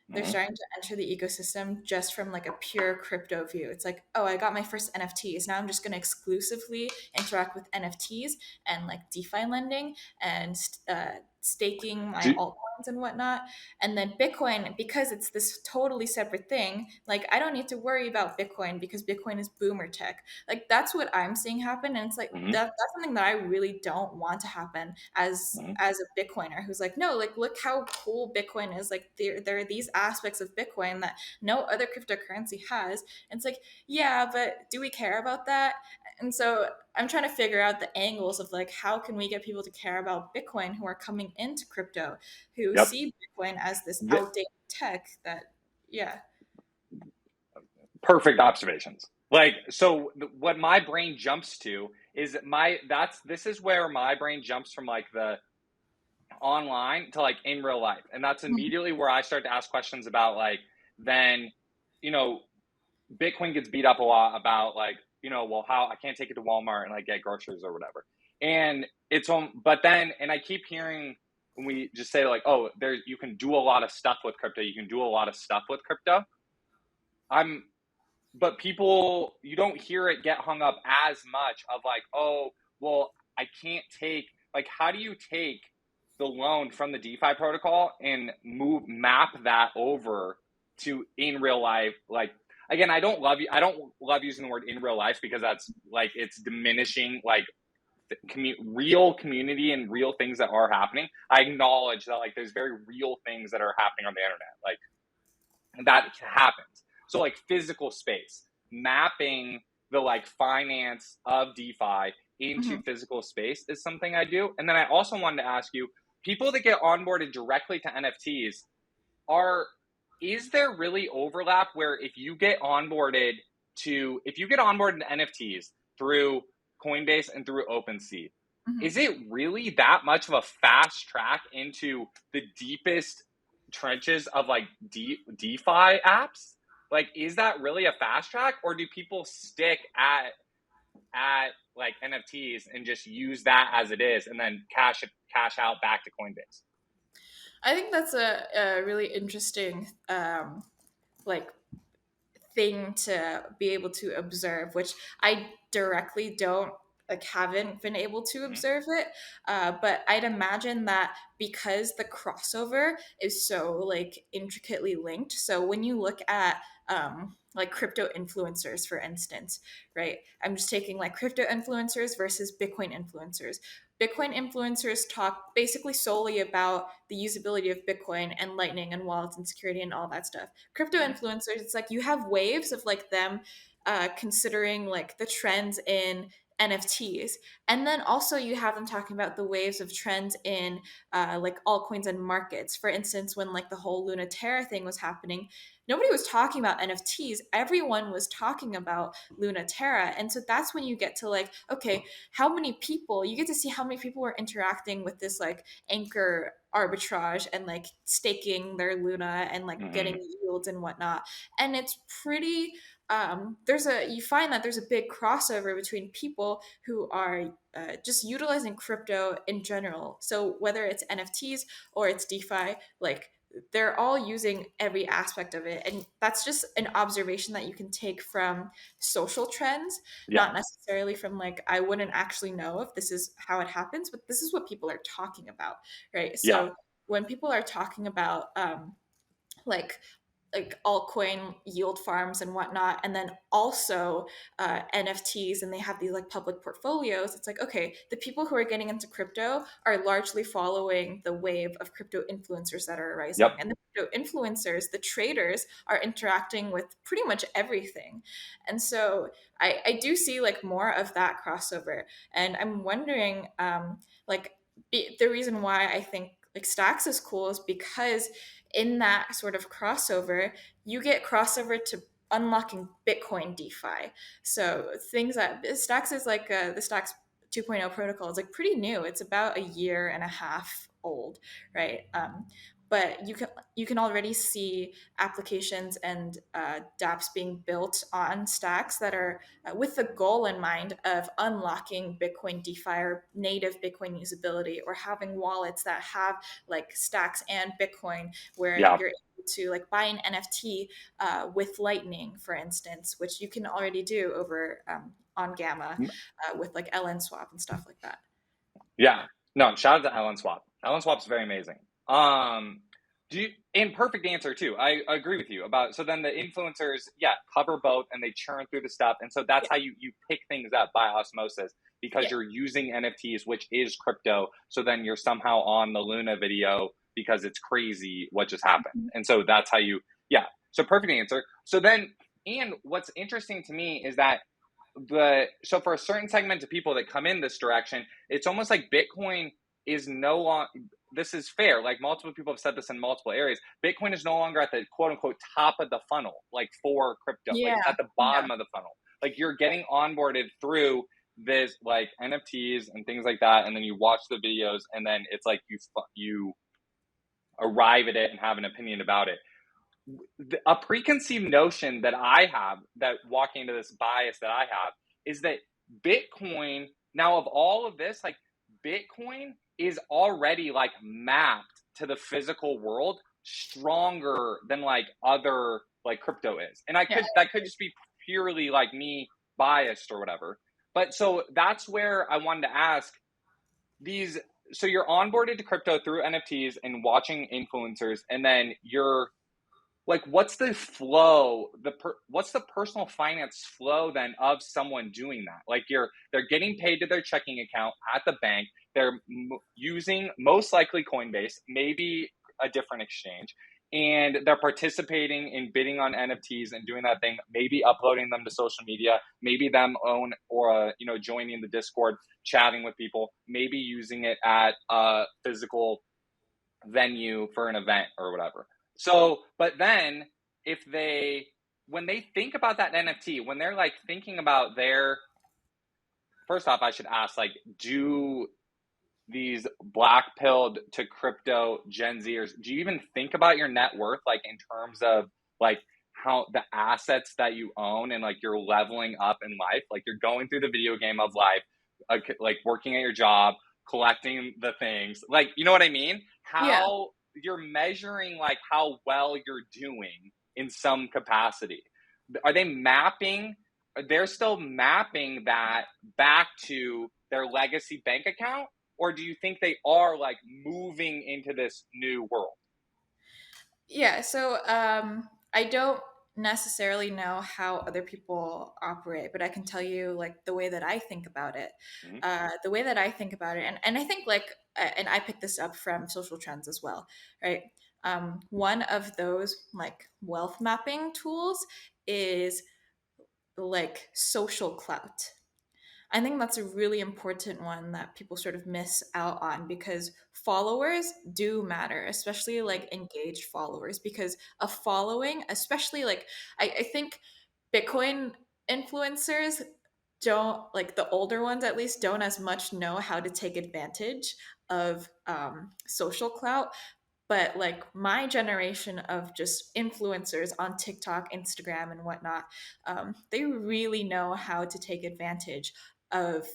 They're Hmm. starting to enter the ecosystem just from like a pure crypto view. It's like, oh, I got my first NFTs. Now I'm just going to exclusively interact with NFTs and like DeFi lending and staking my Do, altcoins and whatnot. And then Bitcoin, because it's this totally separate thing, like I don't need to worry about Bitcoin because Bitcoin is boomer tech. Like that's what I'm seeing happen, and it's like mhm, that's something that I really don't want to happen mhm. as a Bitcoiner who's like, no, like look how cool Bitcoin is. Like there are these aspects of Bitcoin that no other cryptocurrency has. And it's like, yeah, but do we care about that? And so I'm trying to figure out the angles of like how can we get people to care about Bitcoin who are coming into crypto, who Yep. see Bitcoin as this Th- outdated tech that yeah. Perfect observations. Like, so what my brain jumps to is this is where my brain jumps from like the online to like in real life. And that's immediately where I start to ask questions about like, then, you know, Bitcoin gets beat up a lot about like, well, how I can't take it to Walmart and like get groceries or whatever. And it's on, but then, and I keep hearing when we just say like, oh, you can do a lot of stuff with crypto. You can do a lot of stuff with crypto. I'm, but people, you don't hear it get hung up as much of like, oh, well, I can't take, like, how do you take the loan from the DeFi protocol and map that over to in real life? Like, again, I don't love using the word in real life because that's like, it's diminishing like real community and real things that are happening. I acknowledge that like there's very real things that are happening on the internet. Like, that happens. So like physical space, mapping the like finance of DeFi into Mhm. physical space is something I do. And then I also wanted to ask you, people that get onboarded directly to NFTs, are is there really overlap where if you get onboarded to NFTs through Coinbase and through OpenSea, is Mhm. it really that much of a fast track into the deepest trenches of like DeFi apps? Like, is that really a fast track, or do people stick at like NFTs and just use that as it is, and then cash out back to Coinbase? I think that's a really interesting like thing to be able to observe, which I directly don't like haven't been able to Mm-hmm. observe it. But I'd imagine that because the crossover is so like intricately linked. So when you look at like crypto influencers, for instance, right? I'm just taking like crypto influencers versus Bitcoin influencers. Bitcoin influencers talk basically solely about the usability of Bitcoin and Lightning and wallets and security and all that stuff. Crypto Mm-hmm. influencers, it's like you have waves of like them considering like the trends in NFTs. And then also you have them talking about the waves of trends in like altcoins and markets. For instance, when like the whole Luna Terra thing was happening, nobody was talking about NFTs. Everyone was talking about Luna Terra. And so that's when you get to like, okay, how many people, you get to see how many people were interacting with this like anchor arbitrage and like staking their Luna and like Mm-hmm. getting yields and whatnot. And it's pretty you find that there's a big crossover between people who are just utilizing crypto in general. So whether it's NFTs or it's DeFi, like they're all using every aspect of it. And that's just an observation that you can take from social trends, Yeah. not necessarily from like, I wouldn't actually know if this is how it happens, but this is what people are talking about, right? Yeah. So when people are talking about like altcoin yield farms and whatnot, and then also NFTs, and they have these like public portfolios. It's like, okay, the people who are getting into crypto are largely following the wave of crypto influencers that are Yep. arising, and the crypto influencers, the traders, are interacting with pretty much everything. And so I do see like more of that crossover, and I'm wondering like the reason why I think like stacks is cool is because in that sort of crossover, you get crossover to unlocking Bitcoin DeFi. So things that Stacks is like the Stacks 2.0 protocol is like pretty new. It's about a year and a half old, right? But you can already see applications and dApps being built on stacks that are with the goal in mind of unlocking Bitcoin DeFi or native Bitcoin usability, or having wallets that have like stacks and Bitcoin, where Yeah. you're able to like buy an NFT with Lightning, for instance, which you can already do over on Gamma with like LN swap and stuff like that. Yeah. No, shout out to Ellen Swap. Ellen Swap's very amazing. Do you, and perfect answer too. I agree with you about, so then the influencers, yeah, cover both and they churn through the stuff. And so that's Yeah, how you pick things up by osmosis, because yeah, you're using NFTs, which is crypto. So then you're somehow on the Luna video because it's crazy what just happened. And so that's how you, yeah. So perfect answer. So then, and what's interesting to me is that so for a certain segment of people that come in this direction, it's almost like Bitcoin is no longer, this is fair. Like multiple people have said this in multiple areas. Bitcoin is no longer at the quote unquote top of the funnel, like for crypto. Like yeah, it's at the yeah. bottom of the funnel. Like you're getting onboarded through this like NFTs and things like that, and then you watch the videos, and then it's like you arrive at it and have an opinion about it. A preconceived notion that I have, that walking into this bias that I have, is that Bitcoin, now of all of this, like Bitcoin is already like mapped to the physical world stronger than like other like crypto is. And Yeah. that could just be purely like me biased or whatever. But so that's where I wanted to ask these, so you're onboarded to crypto through NFTs and watching influencers, and then you're like, what's the flow, what's the personal finance flow then of someone doing that? Like they're getting paid to their checking account at the bank, they're using most likely Coinbase, maybe a different exchange, and they're participating in bidding on NFTs and doing that thing, maybe uploading them to social media, maybe them own or joining the Discord, chatting with people, maybe using it at a physical venue for an event or whatever. So, but then if when they think about that NFT, when they're like thinking about first off, I should ask, like, do these black pilled to crypto Gen Zers, do you even think about your net worth, like in terms of like how the assets that you own, and like you're leveling up in life, like you're going through the video game of life, like working at your job, collecting the things, like, you know what I mean? Yeah. How you're measuring like how well you're doing in some capacity. Are they mapping? They're still mapping that back to their legacy bank account, or do you think they are like moving into this new world? Yeah, so I don't necessarily know how other people operate, but I can tell you like the way that I think about it. Mm-hmm. The way that I think about it, and I think like, and I picked this up from social trends as well, right? One of those like wealth mapping tools is like social clout. I think that's a really important one that people sort of miss out on, because followers do matter, especially like engaged followers, because a following, especially like, I think Bitcoin influencers don't, like the older ones at least, don't as much know how to take advantage of social clout. But like my generation of just influencers on TikTok, Instagram, and whatnot, they really know how to take advantage of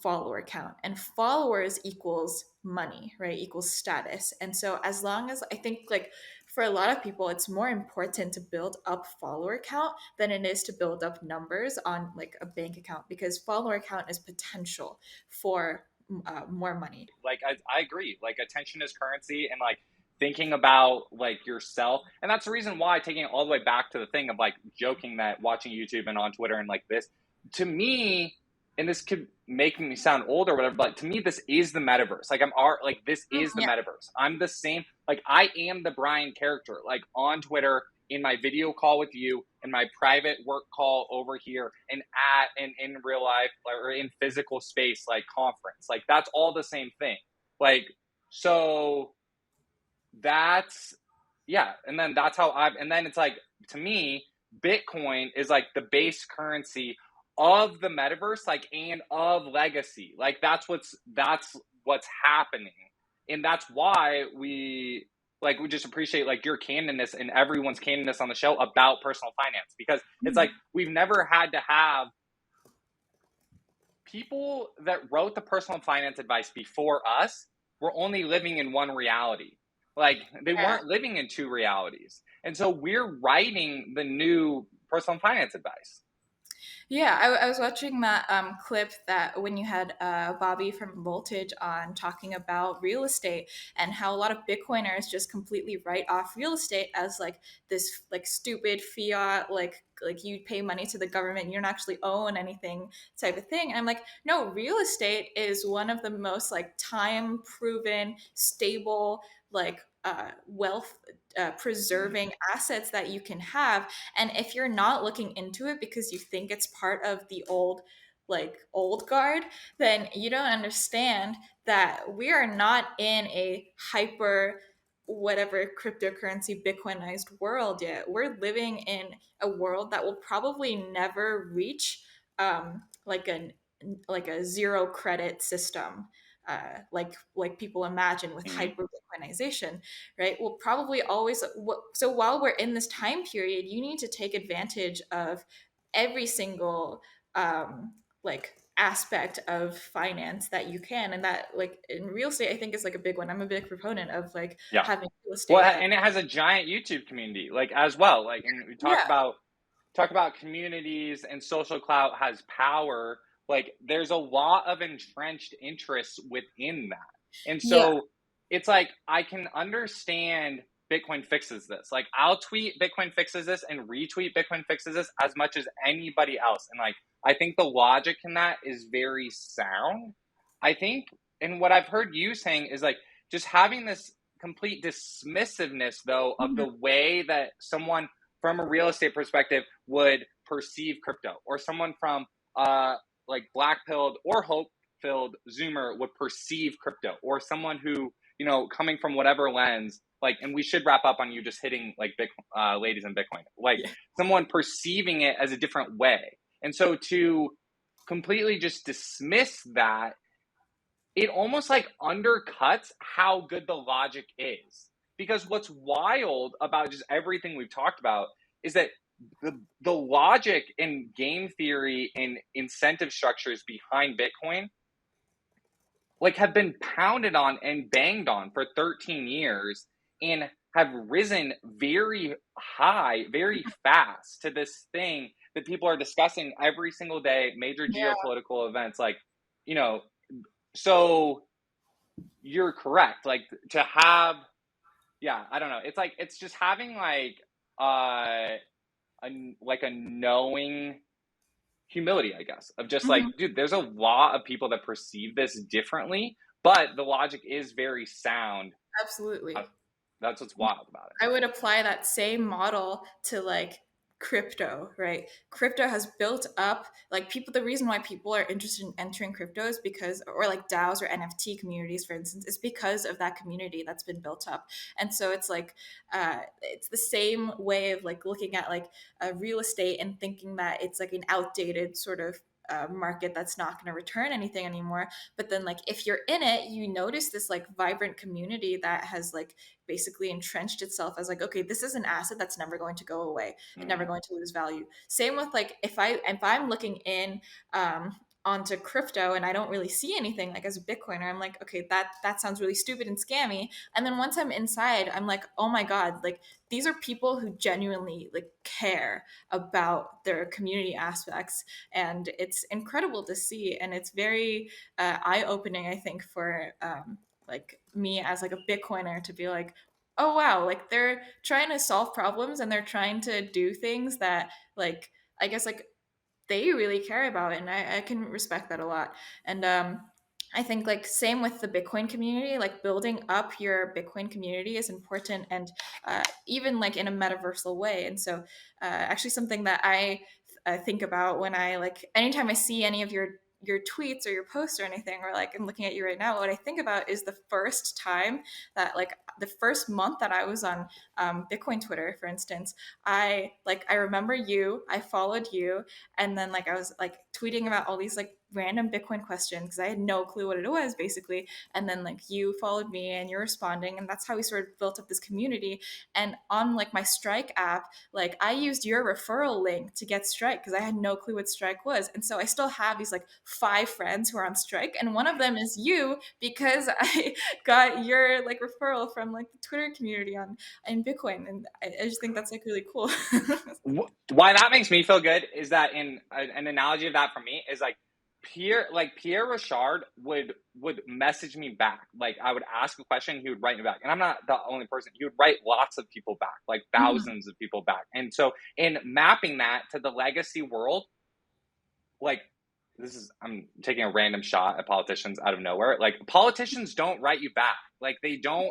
follower count, and followers equals money, right? Equals status. And so as long as, I think like for a lot of people, it's more important to build up follower count than it is to build up numbers on like a bank account, because follower count is potential for more money. Like I agree. Like attention is currency, and like thinking about like yourself, and that's the reason why taking it all the way back to the thing of like joking that watching YouTube and on Twitter and like this to me, and this could make me sound old or whatever, but to me this is the metaverse. Like I'm art, like this is the Yeah. metaverse. I'm the same. Like I am the Brian character. Like on Twitter, in my video call with you, in my private work call over here, and at and in real life or in physical space like conference, like that's all the same thing. Like so that's yeah, and then that's how I've and then it's like to me Bitcoin is like the base currency of the metaverse, like and of legacy. Like that's what's happening, and that's why we just appreciate like your candidness and everyone's candidness on the show about personal finance, because it's like we've never had to have people that wrote the personal finance advice before us were only living in one reality. Like they Yeah. weren't living in two realities. And so we're writing the new personal finance advice. Yeah, I was watching that clip that when you had Bobby from Voltage on talking about real estate and how a lot of Bitcoiners just completely write off real estate as like this like stupid fiat, like you pay money to the government, you don't actually own anything type of thing. And I'm like, no, real estate is one of the most like time proven, stable, like wealth preserving assets that you can have. And if you're not looking into it because you think it's part of the old guard, then you don't understand that we are not in a hyper whatever cryptocurrency bitcoinized world yet. We're living in a world that will probably never reach like a zero credit system, like people imagine with Mm-hmm. hyper bitcoinization, right? Will probably always. So while we're in this time period, you need to take advantage of every single like aspect of finance that you can, and that like in real estate I think is like a big one. I'm a big proponent of like Yeah. having real Well, estate and it has a giant YouTube community, like as well. Like, and we yeah, talk about communities and social clout has power. Like, there's a lot of entrenched interests within that, and yeah, so it's like I can understand Bitcoin fixes this. Like, I'll tweet Bitcoin fixes this and retweet Bitcoin fixes this as much as anybody else, and like I think the logic in that is very sound. I think, and what I've heard you saying is like just having this complete dismissiveness though of mhm, the way that someone from a real estate perspective would perceive crypto, or someone from like black pilled or hope filled zoomer would perceive crypto, or someone who coming from whatever lens, like, and we should wrap up on you just hitting like ladies in Bitcoin, like yeah, someone perceiving it as a different way. And so to completely just dismiss that, it almost like undercuts how good the logic is. Because what's wild about just everything we've talked about is that the logic and game theory and incentive structures behind Bitcoin like have been pounded on and banged on for 13 years and have risen very high, very fast to this thing that people are discussing every single day, major yeah. geopolitical events, like, you know, so you're correct. Like to have, yeah, I don't know. It's like it's just having like a knowing humility, I guess, of just like, Mhm. dude, there's a lot of people that perceive this differently, but the logic is very sound. Absolutely. That's what's wild about it. I would apply that same model to like crypto, right? Crypto has built up like people. The reason why people are interested in entering crypto is because, or like DAOs or NFT communities, for instance, is because of that community that's been built up. And so it's like, it's the same way of like looking at like real estate and thinking that it's like an outdated sort of market that's not going to return anything anymore. But then like if you're in it, you notice this like vibrant community that has like basically entrenched itself as like, okay, this is an asset that's never going to go away and never Mm. going to lose value. Same with like if I'm looking in onto crypto and I don't really see anything like as a Bitcoiner. I'm like, okay, that sounds really stupid and scammy. And then once I'm inside, I'm like, oh my God, like these are people who genuinely like care about their community aspects. And it's incredible to see. And it's very eye-opening, I think, for like me as like a Bitcoiner to be like, oh wow, like they're trying to solve problems and they're trying to do things that like I guess like they really care about it, and I can respect that a lot. And I think like same with the Bitcoin community, like building up your Bitcoin community is important, and even like in a metaversal way. And so actually something that I think about when I like anytime I see any of your tweets or your posts or anything, or like I'm looking at you right now, what I think about is the first time that like the first month that I was on Bitcoin Twitter, for instance. I remember you, I followed you, and then like I was like tweeting about all these like random Bitcoin questions because I had no clue what it was basically. And then like you followed me and you're responding, and that's how we sort of built up this community. And on like my Strike app, like I used your referral link to get Strike because I had no clue what Strike was. And so I still have these like 5 friends who are on Strike, and one of them is you because I got your like referral from like the Twitter community on in Bitcoin, and I just think that's like really cool. Why that makes me feel good is that in an analogy of that for me is like Pierre Richard would message me back. Like I would ask a question, he would write me back. And I'm not the only person. He would write lots of people back, like Mhm. thousands of people back. And so in mapping that to the legacy world, like I'm taking a random shot at politicians out of nowhere. Like politicians don't write you back. Like they don't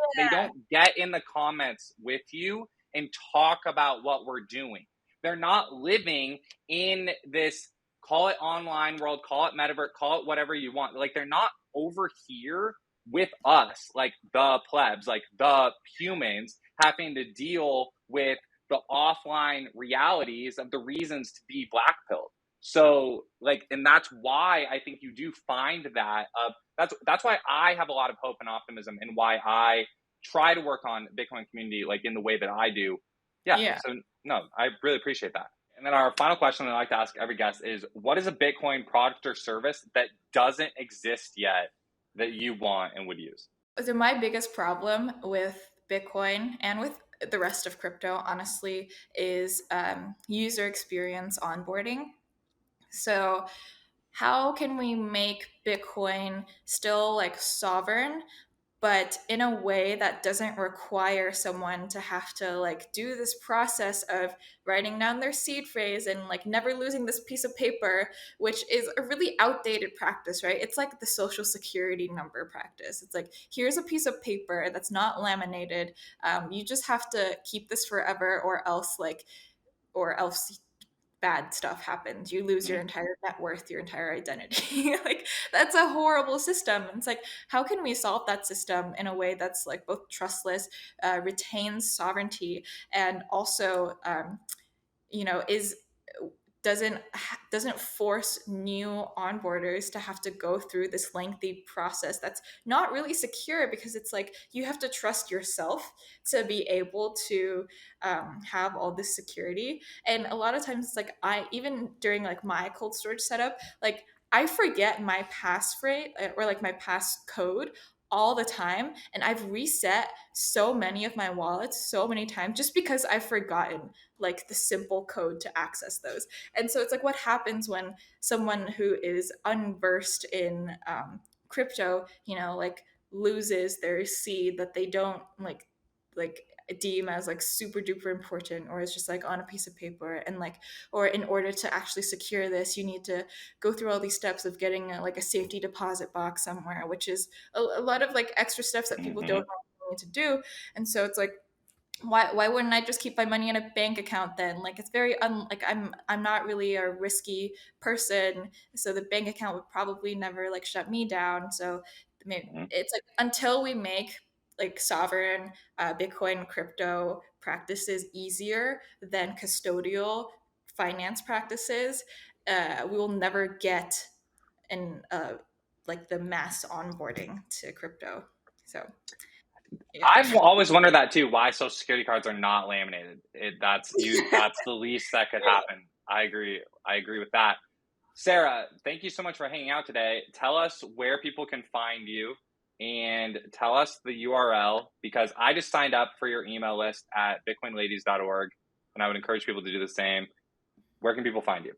get in the comments with you and talk about what we're doing. They're not living in this, call it online world, call it metaverse, call it whatever you want. Like they're not over here with us, like the plebs, like the humans having to deal with the offline realities of the reasons to be black pilled. So like, and that's why I think you do find that. That's why I have a lot of hope and optimism, and why I try to work on Bitcoin community like in the way that I do. Yeah. Yeah. So no, I really appreciate that. And then our final question that I like to ask every guest is, what is a Bitcoin product or service that doesn't exist yet that you want and would use? So my biggest problem with Bitcoin and with the rest of crypto, honestly, is user experience onboarding. So how can we make Bitcoin still like sovereign, but in a way that doesn't require someone to have to like do this process of writing down their seed phrase and like never losing this piece of paper, which is a really outdated practice, right? It's like the social security number practice. It's like, here's a piece of paper that's not laminated. You just have to keep this forever, or else bad stuff happens. You lose your Mm-hmm. entire net worth, your entire identity. Like that's a horrible system. And it's like, how can we solve that system in a way that's like both trustless, retains sovereignty, and also is doesn't doesn't force new onboarders to have to go through this lengthy process that's not really secure, because it's like you have to trust yourself to be able to have all this security. And a lot of times it's like, I even during like my cold storage setup, like I forget my passphrase or like my pass code all the time, and I've reset so many of my wallets so many times just because I've forgotten like the simple code to access those. And so it's like, what happens when someone who is unversed in crypto, like loses their seed that they don't like deem as like super duper important, or is just like on a piece of paper, and like, or in order to actually secure this, you need to go through all these steps of getting like a safety deposit box somewhere, which is a lot of like extra steps that people Mm-hmm. don't need to do. And so it's like, why wouldn't I just keep my money in a bank account then? Like it's very like I'm not really a risky person, so the bank account would probably never like shut me down. So maybe Mm-hmm. it's like until we make like sovereign Bitcoin crypto practices easier than custodial finance practices, we will never get in like the mass onboarding to crypto. So yeah. I've always wondered that too. Why Social Security cards are not laminated? That's the least that could happen. I agree. I agree with that. Sarah, thank you so much for hanging out today. Tell us where people can find you and tell us the URL because I just signed up for your email list at bitcoinladies.org and I would encourage people to do the same. Where can people find you?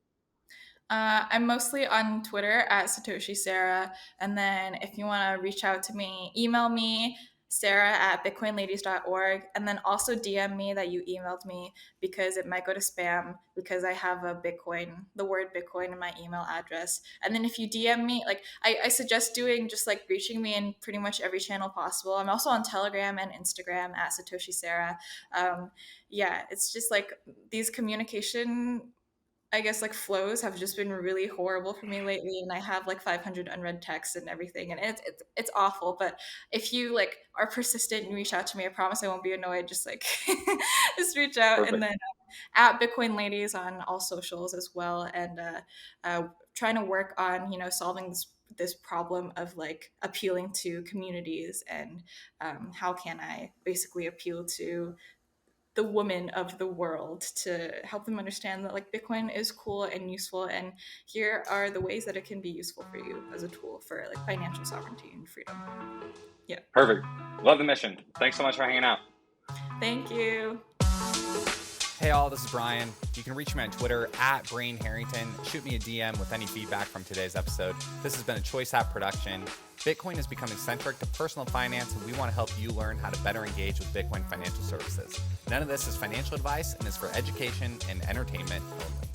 I'm mostly on Twitter at Satoshi Sarah. And then if you want to reach out to me, email me, Sarah at bitcoinladies.org. And then also DM me that you emailed me because it might go to spam because I have the word Bitcoin in my email address. And then if you DM me, like I suggest doing just like reaching me in pretty much every channel possible. I'm also on Telegram and Instagram at Satoshi Sarah. Yeah, it's just like these communication I guess like flows have just been really horrible for me lately, and I have like 500 unread texts and everything, and it's awful. But if you like are persistent and reach out to me, I promise I won't be annoyed. Just like just reach out, and Perfect. then at Bitcoin Ladies on all socials as well, and trying to work on solving this problem of like appealing to communities and how can I basically appeal to the women of the world to help them understand that like Bitcoin is cool and useful, and here are the ways that it can be useful for you as a tool for like financial sovereignty and freedom. Yeah. Perfect. Love the mission. Thanks so much for hanging out. Thank you. Hey all, this is Brian. You can reach me on Twitter at Harrington. Shoot me a DM with any feedback from today's episode. This has been a Choice App production. Bitcoin is becoming centric to personal finance, and we want to help you learn how to better engage with Bitcoin financial services. None of this is financial advice and is for education and entertainment only.